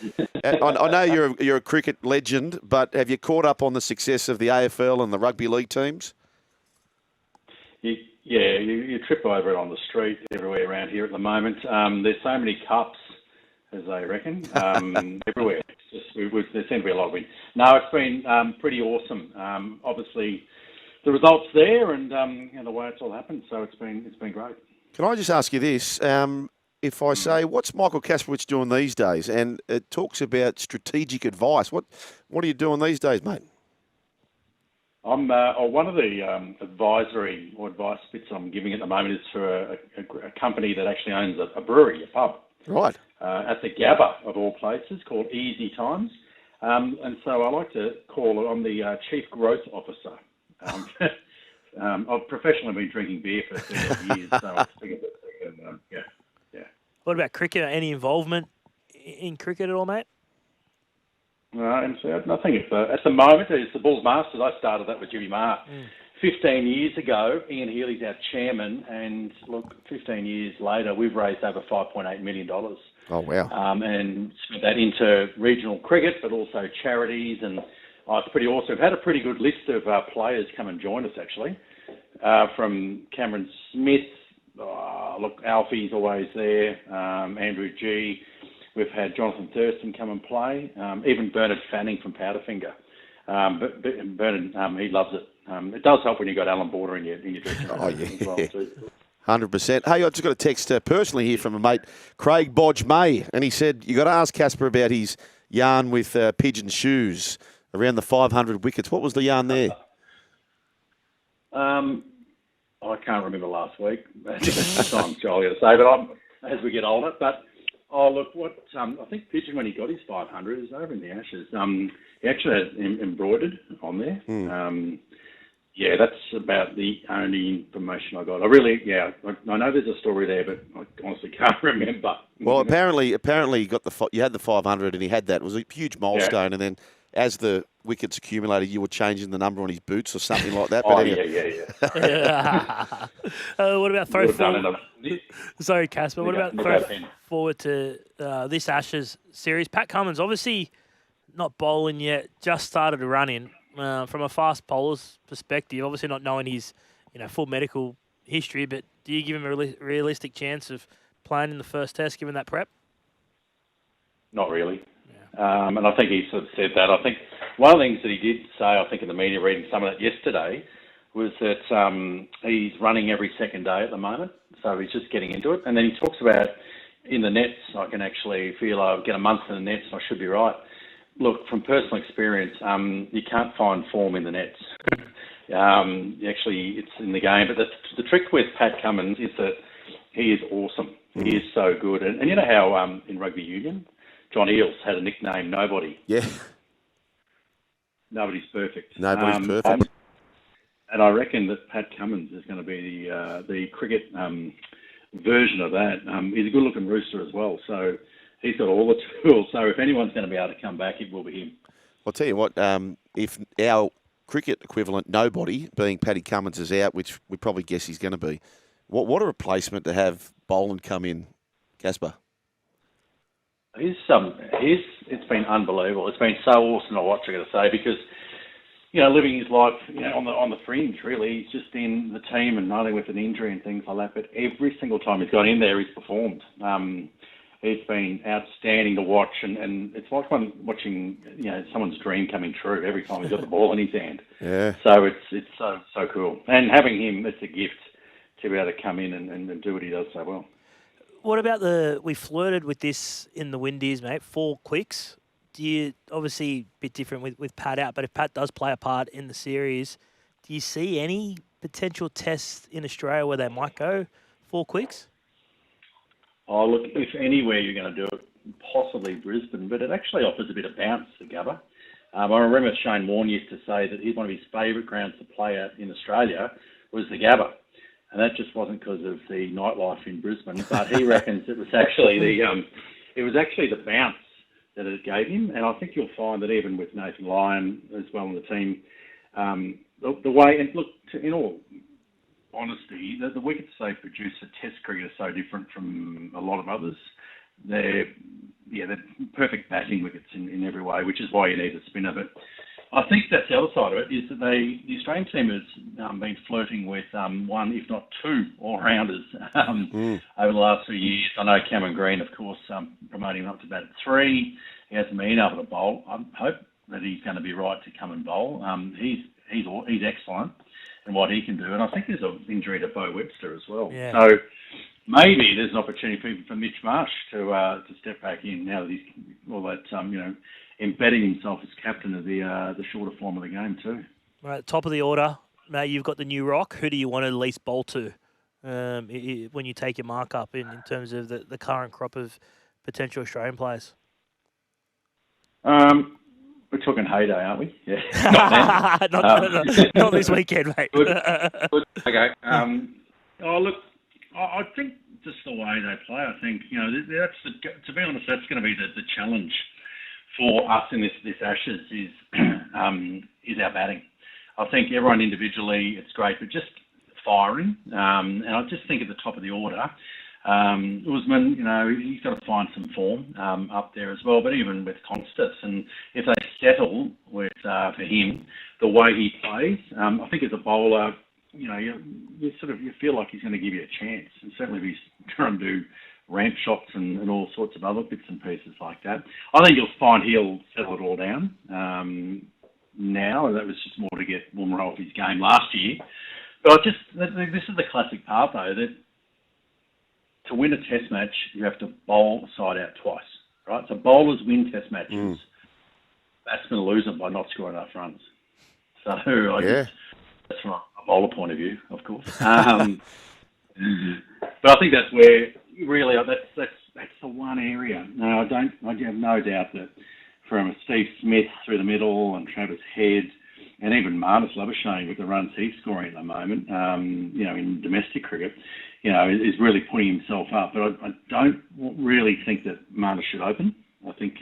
S1: I know you're a cricket legend, but have you caught up on the success of the AFL and the rugby league teams?
S7: You trip over it on the street everywhere around here at the moment. There's so many cups, as they reckon, everywhere. There seem to be a lot of wins. No, it's been pretty awesome. Obviously, the results there and the way it's all happened. So it's been great.
S1: Can I just ask you this? If I say, what's Michael Kasprowicz doing these days? And it talks about strategic advice. What are you doing these days, mate?
S7: I'm one of the advisory or advice bits I'm giving at the moment is for a company that actually owns a brewery, a pub.
S1: Right.
S7: At the Gabba, of all places, called Easy Times. And so I like to call it, I'm the Chief Growth Officer. I've professionally been drinking beer for 30 years, so I figured that, yeah.
S2: What about cricket? Any involvement in cricket at all, mate?
S7: And so nothing. At the moment, it's the Bulls Masters. I started that with Jimmy Marr 15 years ago. Ian Healy's our chairman, and look, 15 years later, we've raised over $5.8 million.
S1: Oh, wow.
S7: And spent that into regional cricket, but also charities, and it's pretty awesome. We've had a pretty good list of players come and join us, actually, from Cameron Smith look, Alfie's always there. Andrew G. We've had Jonathan Thurston come and play. Even Bernard Fanning from Powderfinger. But Bernard, he loves it. It does help when you've got Alan Border in your dressing room as well too.
S1: 100%. Hey, I just got a text personally here from a mate, Craig Bodge May, and he said, you got to ask Casper about his yarn with Pigeon Shoes around the 500 wickets. What was the yarn there?
S7: I can't remember last week. It's time jolly to say, but as we get older. But look, I think Pigeon, when he got his 500, is over in the Ashes. He actually had embroidered on there. Yeah, that's about the only information I got. I know there's a story there, but I honestly can't remember.
S1: Well, apparently, you got you had the 500, and he had that. It was a huge milestone, and then as the wickets accumulated, you were changing the number on his boots or something like that. But
S7: yeah.
S2: What about throw forward? Sorry, Casper. What about throw forward to this Ashes series? Pat Cummins, obviously not bowling yet, just started to run in. From a fast bowler's perspective, obviously not knowing his full medical history, but do you give him a realistic chance of playing in the first test given that prep?
S7: Not really. Yeah. And I think he sort of said that. I think one of the things that he did say, I think in the media, reading some of that yesterday, was that he's running every second day at the moment, so he's just getting into it. And then he talks about in the nets, I can actually feel I get a month in the nets and I should be right. Look, from personal experience, you can't find form in the nets. Actually, it's in the game. But the trick with Pat Cummins is that he is awesome. He is so good. And you know how in rugby union, John Eales had a nickname, Nobody.
S1: Yeah.
S7: Nobody's perfect.
S1: Nobody's perfect.
S7: And I reckon that Pat Cummins is going to be the cricket version of that. He's a good-looking rooster as well, so he's got all the tools. So if anyone's going to be able to come back, it will be him.
S1: I'll tell you what, if our cricket equivalent, Nobody, being Paddy Cummins, is out, which we probably guess he's going to be, what a replacement to have Boland come in, Casper.
S7: It's been unbelievable. It's been so awesome to watch, I got to say, because living his life on the fringe, really. He's just in the team and only with an injury and things like that. But every single time he's got in there, he's performed. It's been outstanding to watch, and it's like watching someone's dream coming true every time he's got the ball in his hand.
S1: Yeah.
S7: So it's so cool, and having him, it's a gift to be able to come in and do what he does so well.
S2: What about we flirted with this in the Windies, mate, 4 quicks. Do you, obviously a bit different with Pat out, but if Pat does play a part in the series, do you see any potential tests in Australia where they might go 4 quicks?
S7: Oh, look, if anywhere you're going to do it, possibly Brisbane, but it actually offers a bit of bounce to Gabba. I remember Shane Warne used to say that one of his favourite grounds to play at in Australia was the Gabba. And that just wasn't because of the nightlife in Brisbane, but he reckons it was actually the bounce that it gave him. And I think you'll find that even with Nathan Lyon as well in the team, the way, and look, in all honesty, the wickets they produce at Test cricket are so different from a lot of others. They're perfect batting wickets in every way, which is why you need a spinner. But I think that's the other side of it, is that the Australian team has been flirting with one, if not 2, all-rounders over the last 2 years. I know Cameron Green, of course, promoting him up to bat at 3. He hasn't been able to bowl. I hope that he's going to be right to come and bowl. He's excellent in what he can do. And I think there's an injury to Bo Webster as well.
S2: Yeah.
S7: So maybe there's an opportunity for Mitch Marsh to step back in now that he's all that, embedding himself as captain of the shorter form of the game too.
S2: Right, top of the order, mate, you've got the new rock. Who do you want to at least bowl to when you take your mark up in terms of the current crop of potential Australian players?
S7: We're talking heyday, aren't we? Yeah.
S2: Not this weekend, mate.
S7: Good. Okay. Look, I think just the way they play, I think, to be honest, that's going to be the challenge for us in this Ashes is our batting. I think everyone individually, it's great, but just firing. And I just think at the top of the order, Usman, he's got to find some form up there as well. But even with Constas, and if they settle with for him the way he plays, I think as a bowler, you feel like he's going to give you a chance, and certainly if he's trying to do ramp shots and all sorts of other bits and pieces like that. I think you'll find he'll settle it all down now. That was just more to get Rumour off his game last year. But this is the classic part, though, that to win a test match, you have to bowl the side out twice, right? So bowlers win test matches. Batsmen lose them by not scoring enough runs. So that's from a bowler point of view, of course. But I think that's where really that's the one area. Now I have no doubt that from Steve Smith through the middle and Travis Head and even Marnus Labuschagne with the runs he's scoring at the moment, in domestic cricket, is really putting himself up. But I don't really think that Marnus should open. I think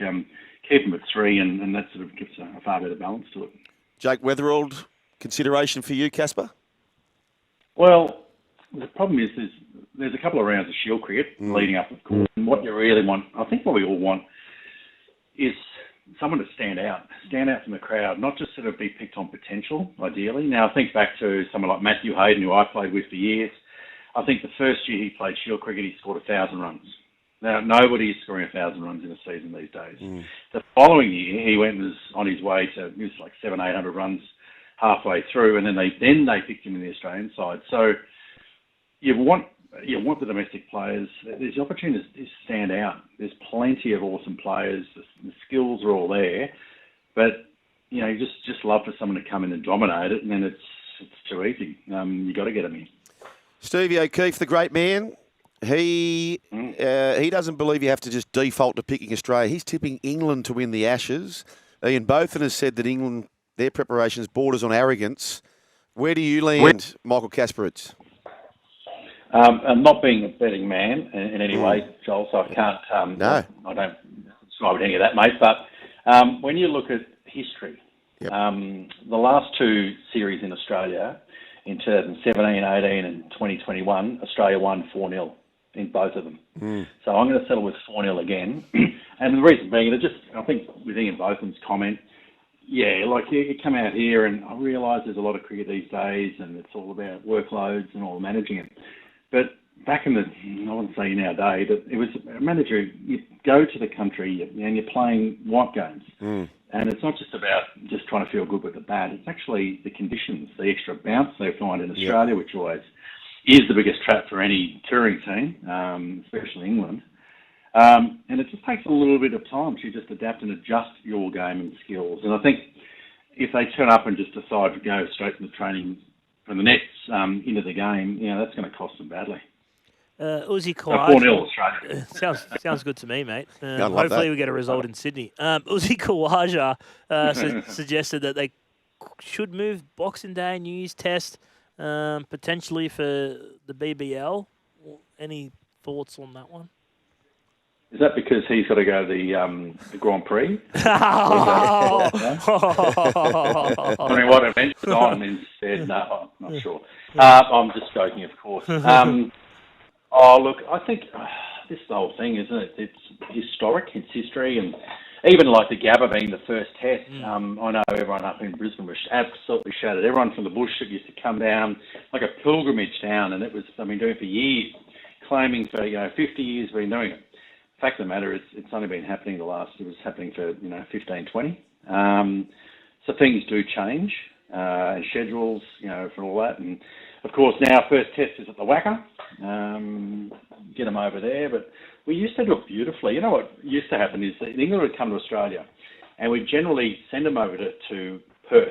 S7: keep him at 3 and that sort of gives a far better balance to it.
S1: Jake Weatherald, consideration for you, Casper?
S7: Well, the problem is there's a couple of rounds of Shield cricket leading up, of course. And what you really want, I think what we all want, is someone to stand out from the crowd, not just sort of be picked on potential, ideally. Now, I think back to someone like Matthew Hayden, who I played with for years. I think the first year he played Shield cricket, he scored 1,000 runs. Now, nobody is scoring 1,000 runs in a season these days. The following year, he was on his way to, it was like 700-800 runs halfway through, and then they picked him in the Australian side. So you want the domestic players. There's opportunities to stand out. There's plenty of awesome players. The skills are all there, but you just love for someone to come in and dominate it, and then it's too easy. You got to get them in. Stevie
S1: O'Keefe, the great man. He doesn't believe you have to just default to picking Australia. He's tipping England to win the Ashes. Ian Bothan has said that England, their preparations borders on arrogance. Where do you land, Michael Kasprowicz?
S7: I'm not being a betting man in any way, Joel, so I can't.
S1: No.
S7: I don't subscribe to any of that, mate. But when you look at history, the last 2 series in Australia, in 2017, 18 and 2021, Australia won 4-0 in both of them. So I'm going to settle with 4-0 again. And the reason being, I think with Ian Bothan's comment, you come out here and I realise there's a lot of cricket these days and it's all about workloads and all managing it. But back in I wouldn't say in our day, but it was a manager, you go to the country and you're playing white games. And it's not just about just trying to feel good with the bat. It's actually the conditions, the extra bounce they find in Australia, which always is the biggest trap for any touring team, especially England. And it just takes a little bit of time to just adapt and adjust your game and skills. And I think if they turn up and just decide to go straight from the training from the nets into the game, that's going to cost them badly.
S2: Uzi Khawaja.
S7: 4-0 Australia.
S2: Sounds good to me, mate.
S1: Hopefully
S2: that. We get a result in Sydney. Uzi Khawaja suggested that they should move Boxing Day, New Year's Test, potentially for the BBL. Any thoughts on that one?
S7: Is that because he's got to go to the Grand Prix?
S2: Oh.
S7: I mean, what event's on instead? No, I'm not sure. I'm just joking, of course. Look, I think this is the whole thing, isn't it? It's historic, it's history, and even like the Gabba being the first test, I know everyone up in Brisbane was absolutely shattered. Everyone from the bush that used to come down like a pilgrimage down, and it was, doing it for years, claiming for 50 years been doing it. The fact of the matter is, it's only been happening it was happening for 15, 20. So things do change, schedules, for all that, and of course now first test is at the Wacker. Get them over there, but we used to do it beautifully. You know what used to happen is that England would come to Australia, and we'd generally send them over to Perth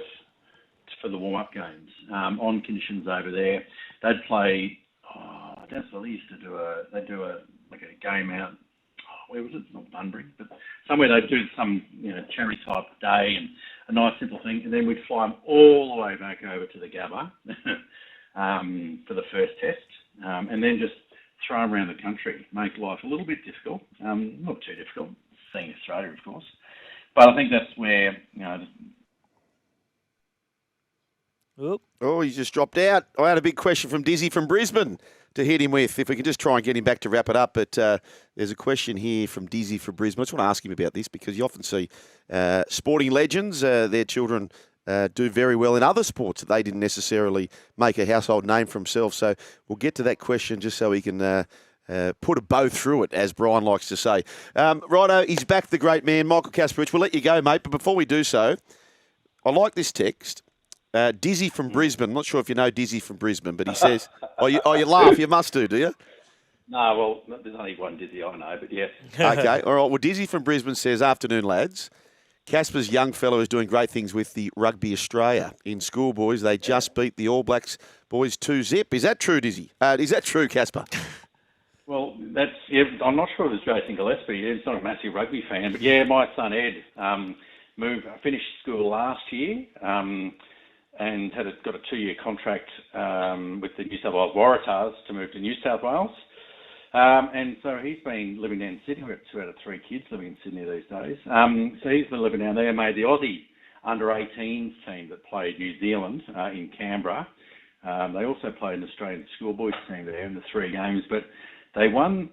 S7: for the warm-up games on conditions over there. They'd play. They used to do a game out. Where was it? Not Bunbury, but somewhere they'd do some charity type day and a nice simple thing, and then we'd fly them all the way back over to the Gabba for the first test, and then just throw them around the country, make life a little bit difficult, not too difficult, seeing Australia, of course. But I think that's where
S1: Oh, he just dropped out. I had a big question from Dizzy from Brisbane to hit him with. If we could just try and get him back to wrap it up. But there's a question here from Dizzy from Brisbane. I just want to ask him about this because you often see sporting legends, their children do very well in other sports that they didn't necessarily make a household name for himself. So we'll get to that question just so he can put a bow through it, as Brian likes to say. Righto, he's back, the great man, Michael Kasprowicz. We'll let you go, mate, but before we do so, I like this text. Dizzy from Brisbane. I'm not sure if you know Dizzy from Brisbane, but he says, you laugh, you must do you?
S7: No, well, there's only one Dizzy I know, but yes.
S1: Okay, all right. Well, Dizzy from Brisbane says, afternoon, lads. Casper's young fellow is doing great things with the Rugby Australia. In schoolboys, they just beat the All Blacks boys 2-0. Is that true, Dizzy? Is that true, Casper?
S7: Well, I'm not sure it was Jason Gillespie. He's not a massive rugby fan, but yeah, my son Ed finished school last year and got a 2-year contract with the New South Wales Waratahs to move to New South Wales. And so he's been living down in Sydney. We've got 2 out of 3 kids living in Sydney these days. So he's been living down there. Made the Aussie under-18s team that played New Zealand in Canberra. They also played an Australian schoolboys team there in the 3 games, but they won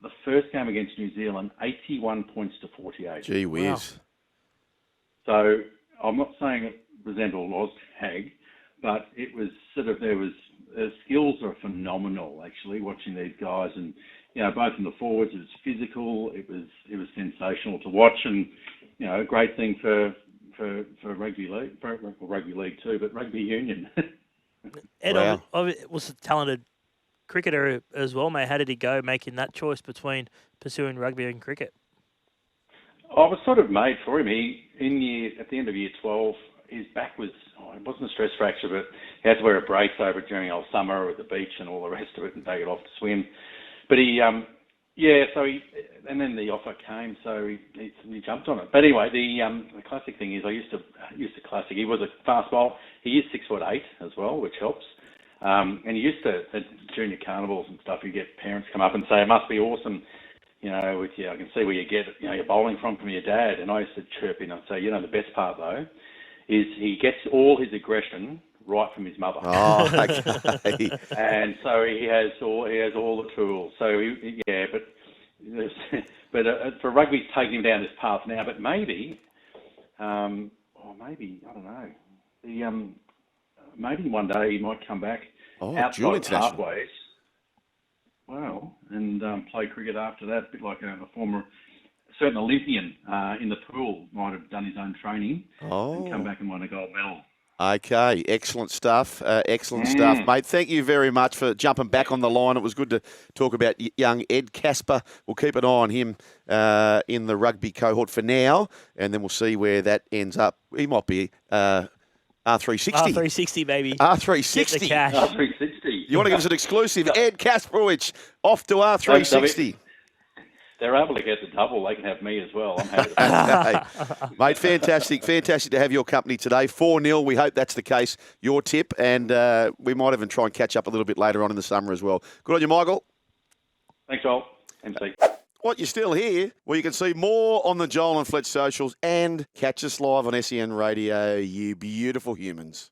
S7: the first game against New Zealand 81 points to 48.
S1: Gee whiz. Wow.
S7: So I'm not saying it resembled Oztag, but it was the skills are phenomenal, actually, watching these guys. And, both in the forwards, it was physical, it was sensational to watch, and, a great thing for rugby league, for rugby league too, but rugby union.
S2: Ed was a talented cricketer as well, mate. How did he go making that choice between pursuing rugby and cricket?
S7: I was sort of made for him. At the end of year 12, his back was, it wasn't a stress fracture, but he had to wear a brace over it during our summer at the beach and all the rest of it and take it off to swim. But and then the offer came, so he jumped on it. But anyway, the classic thing is I used to classic. He was a fast bowler. He is 6'8" as well, which helps. And he used to, at junior carnivals and stuff, you get parents come up and say, it must be awesome, with you. I can see where you get, your bowling from your dad. And I used to chirp in and say, the best part though, is he gets all his aggression right from his mother.
S1: Oh, okay.
S7: And so he has all the tools. So but for rugby's taking him down this path now. But maybe I don't know. Maybe one day he might come back outside pathways. Well, and play cricket after that, a bit like a former certain Olympian in the pool might have done his own training and come back and won a gold medal.
S1: Okay, excellent stuff. Excellent stuff, mate. Thank you very much for jumping back on the line. It was good to talk about young Ed Casper. We'll keep an eye on him in the rugby cohort for now, and then we'll see where that ends up. He might be R360.
S2: R360, baby.
S1: R360.
S2: Get the cash.
S7: R360.
S1: You want to give us an exclusive? Ed Kasprowicz off to R360.
S7: They're able to get the double. They can have me as well. I'm happy to
S1: Mate, fantastic to have your company today. 4-0. We hope that's the case. Your tip, and we might even try and catch up a little bit later on in the summer as well. Good on you, Michael.
S7: Thanks, Joel. MC.
S1: What, you're still here? Well, you can see more on the Joel and Fletch socials and catch us live on SEN Radio, you beautiful humans.